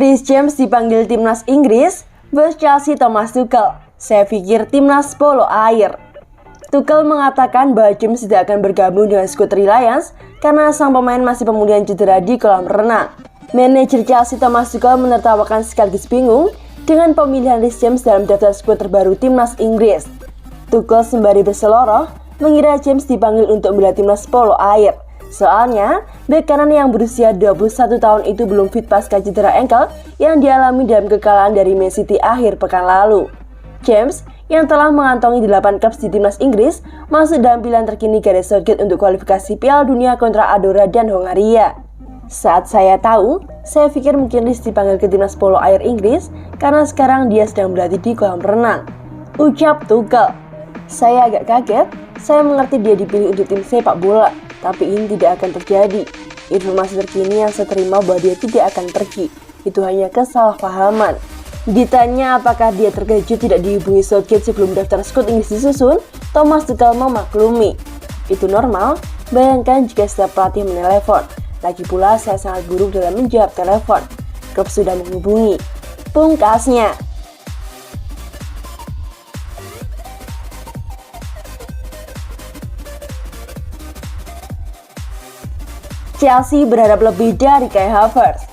Reece James dipanggil timnas Inggris, bos Chelsea Thomas Tuchel. Saya pikir timnas polo air. Tuchel mengatakan bahwa James tidak akan bergabung dengan skuad Reliance karena sang pemain masih pemulihan cedera di kolam renang. Manajer Chelsea Thomas Tuchel menertawakan sekaligus bingung dengan pemilihan Reece James dalam daftar skuad terbaru timnas Inggris. Tuchel sembari berseloroh mengira James dipanggil untuk membela timnas polo air. Soalnya, bek kanan yang berusia 21 tahun itu belum fit pasca cedera ankle yang dialami dalam kekalahan dari Man City akhir pekan lalu. James, yang telah mengantongi 8 caps di timnas Inggris, masuk dalam pilihan terkini Gareth Southgate untuk kualifikasi Piala Dunia kontra Andorra dan Hongaria. Saat saya tahu, saya pikir mungkin Reece dipanggil ke timnas polo air Inggris karena sekarang dia sedang berlatih di kolam renang, ucap Tuchel. Saya agak kaget, saya mengerti dia dipilih untuk tim sepak bola. Tapi ini tidak akan terjadi. Informasi terkini yang saya terima bahwa dia tidak akan pergi. Itu hanya kesalahpahaman. Ditanya apakah dia terkejut tidak dihubungi Southgate sebelum daftar skuad Inggris disusun, Thomas Tuchel memaklumi. Itu normal, bayangkan jika setiap pelatih menelepon. Lagi pula saya sangat buruk dalam menjawab telepon. Klub sudah menghubungi. Pungkasnya. Chelsea berharap lebih dari Kai Havertz.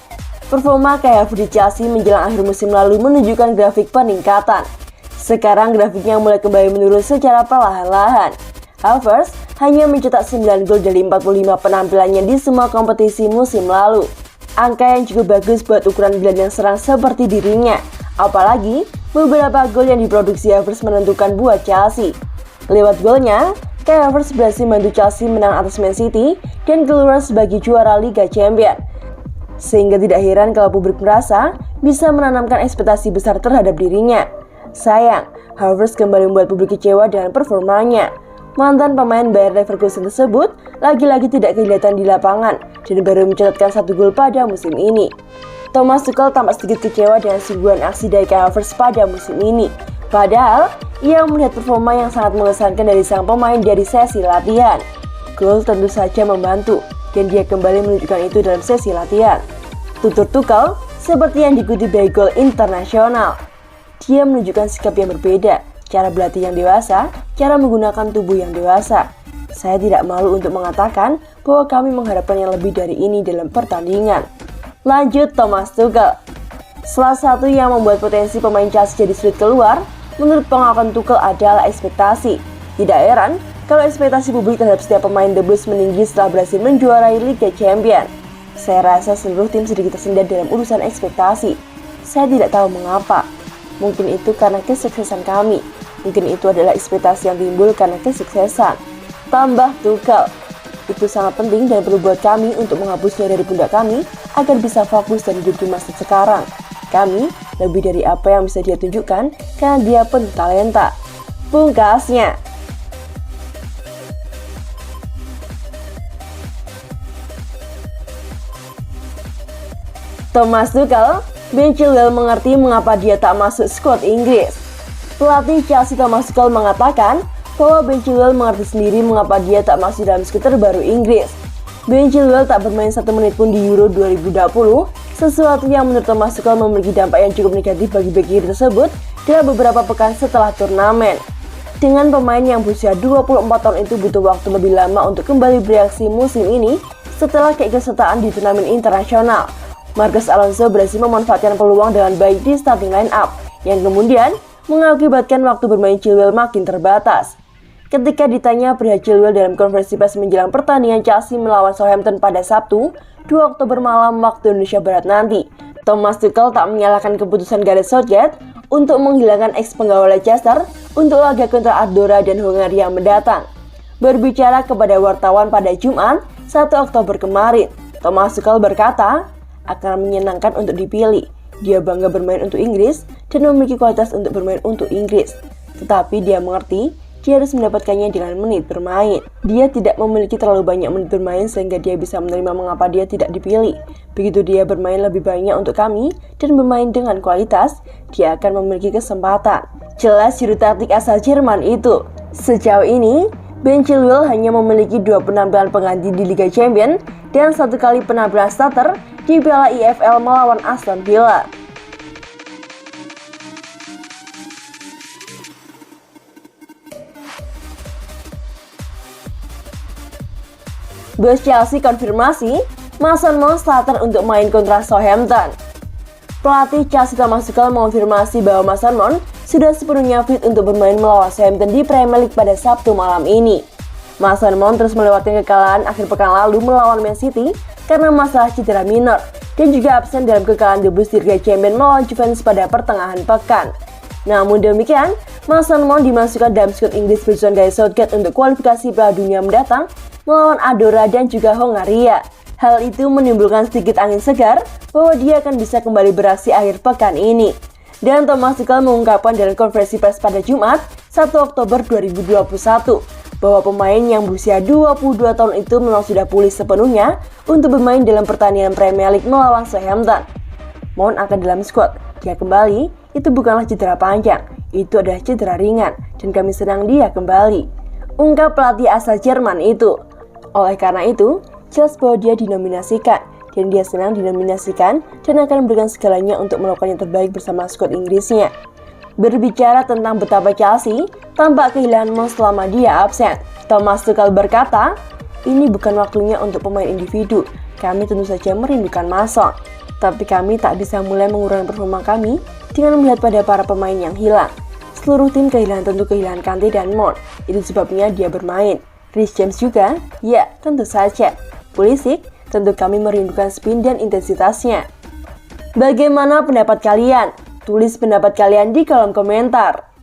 Performa Kai Havertz di Chelsea menjelang akhir musim lalu menunjukkan grafik peningkatan. Sekarang grafiknya mulai kembali menurun secara perlahan-lahan. Havertz hanya mencetak 9 gol dari 45 penampilannya di semua kompetisi musim lalu. Angka yang cukup bagus buat ukuran gelandang serang seperti dirinya. Apalagi beberapa gol yang diproduksi Havertz menentukan buat Chelsea. Lewat golnya, Kai Havertz berhasil membantu Chelsea menang atas Man City dan keluar sebagai juara Liga Champions. Sehingga tidak heran kalau publik merasa bisa menanamkan ekspektasi besar terhadap dirinya. Sayang, Havertz kembali membuat publik kecewa dengan performanya. Mantan pemain Bayer Leverkusen tersebut lagi-lagi tidak kelihatan di lapangan dan baru mencatatkan 1 gol pada musim ini. Thomas Tuchel tampak sedikit kecewa dengan suguhan aksi dari Kai Havertz pada musim ini. Padahal, ia melihat performa yang sangat mengesankan dari sang pemain dari sesi latihan. Gol tentu saja membantu, dan dia kembali menunjukkan itu dalam sesi latihan. Tutur Tuchel seperti yang dikutip dari Goal Internasional. Dia menunjukkan sikap yang berbeda, cara berlatih yang dewasa, cara menggunakan tubuh yang dewasa. Saya tidak malu untuk mengatakan bahwa kami mengharapkan yang lebih dari ini dalam pertandingan. Lanjut Thomas Tuchel. Salah satu yang membuat potensi pemain Chelsea jadi sulit keluar, menurut pengakuan Tuchel adalah ekspektasi. Tidak heran kalau ekspektasi publik terhadap setiap pemain The Blues meninggi setelah berhasil menjuarai Liga Champions. Saya rasa seluruh tim sedikit tersendat dalam urusan ekspektasi. Saya tidak tahu mengapa. Mungkin itu karena kesuksesan kami. Mungkin itu adalah ekspektasi yang timbul karena kesuksesan. Tambah Tuchel. Itu sangat penting dan perlu buat kami untuk menghapusnya dari pundak kami agar bisa fokus dan hidup di masa sekarang. Kami lebih dari apa yang bisa dia tunjukkan karena dia penuh talenta. Pungkasnya. Thomas Tuchel, Ben Chilwell mengerti mengapa dia tak masuk skuad Inggris. Pelatih Chelsea Thomas Tuchel mengatakan bahwa Ben Chilwell mengerti sendiri mengapa dia tak masuk dalam skuad terbaru Inggris. Ben Chilwell tak bermain 1 menit pun di Euro 2020, sesuatu yang menurut Thomas Tuchel memiliki dampak yang cukup negatif bagi bek kiri tersebut dalam beberapa pekan setelah turnamen. Dengan pemain yang berusia 24 tahun itu butuh waktu lebih lama untuk kembali bereaksi musim ini setelah keikutsertaan di turnamen internasional. Marcos Alonso berhasil memanfaatkan peluang dengan baik di starting line up, yang kemudian mengakibatkan waktu bermain Chilwell makin terbatas. Ketika ditanya perihal Chilwell dalam konferensi pers menjelang pertandingan Chelsea melawan Southampton pada Sabtu, 2 Oktober malam waktu Indonesia Barat nanti, Thomas Tuchel tak menyalahkan keputusan Gareth Southgate untuk menghilangkan ex-penggawa Leicester untuk laga kontra Andorra dan Hongaria yang mendatang. Berbicara kepada wartawan pada Jumat, 1 Oktober kemarin, Thomas Tuchel berkata, akan menyenangkan untuk dipilih. Dia bangga bermain untuk Inggris dan memiliki kualitas untuk bermain untuk Inggris. Tetapi dia mengerti, dia harus mendapatkannya dengan menit bermain. Dia tidak memiliki terlalu banyak menit bermain sehingga dia bisa menerima mengapa dia tidak dipilih. Begitu dia bermain lebih banyak untuk kami dan bermain dengan kualitas, dia akan memiliki kesempatan. Jelas juru taktik asal Jerman itu. Sejauh ini, Ben Chilwell hanya memiliki 2 penampilan pengganti di Liga Champions dan 1 kali penampilan starter di Piala EFL melawan Aston Villa. Bos Chelsea konfirmasi Mason Mount starter untuk main kontra Southampton. Pelatih Chelsea Thomas Tuchel mengonfirmasi bahwa Mason Mount sudah sepenuhnya fit untuk bermain melawan Southampton di Premier League pada Sabtu malam ini. Mason Mount terus melewati kekalahan akhir pekan lalu melawan Man City karena masalah cedera minor dan juga absen dalam kekalahan di Liga Champions melawan Juventus pada pertengahan pekan. Namun demikian, Mason Mount dimasukkan dalam skuad Inggris bersama Gareth Southgate untuk kualifikasi Piala Dunia mendatang melawan Andorra dan juga Hongaria. Hal itu menimbulkan sedikit angin segar bahwa dia akan bisa kembali beraksi akhir pekan ini. Dan Thomas Tuchel mengungkapkan dalam konferensi pers pada Jumat, 1 Oktober 2021, bahwa pemain yang berusia 22 tahun itu memang sudah pulih sepenuhnya untuk bermain dalam pertandingan Premier League melawan Southampton. Mount akan dalam skuad, dia kembali, itu bukanlah cedera panjang, itu adalah cedera ringan, dan kami senang dia kembali, ungkap pelatih asal Jerman itu. Oleh karena itu, jelas bahwa dia dinominasikan, dan dia senang dinominasikan dan akan memberikan segalanya untuk melakukan yang terbaik bersama skuad Inggrisnya. Berbicara tentang betapa Chelsea tampak kehilangan Mount selama dia absen, Thomas Tuchel berkata, ini bukan waktunya untuk pemain individu, kami tentu saja merindukan Mason, tapi kami tak bisa mulai mengurangi performa kami dengan melihat pada para pemain yang hilang. Seluruh tim tentu kehilangan Kante dan Mount, itu sebabnya dia bermain. Reece James juga? Ya, tentu saja. Pulisic? Tentu kami merindukan spin dan intensitasnya. Bagaimana pendapat kalian? Tulis pendapat kalian di kolom komentar.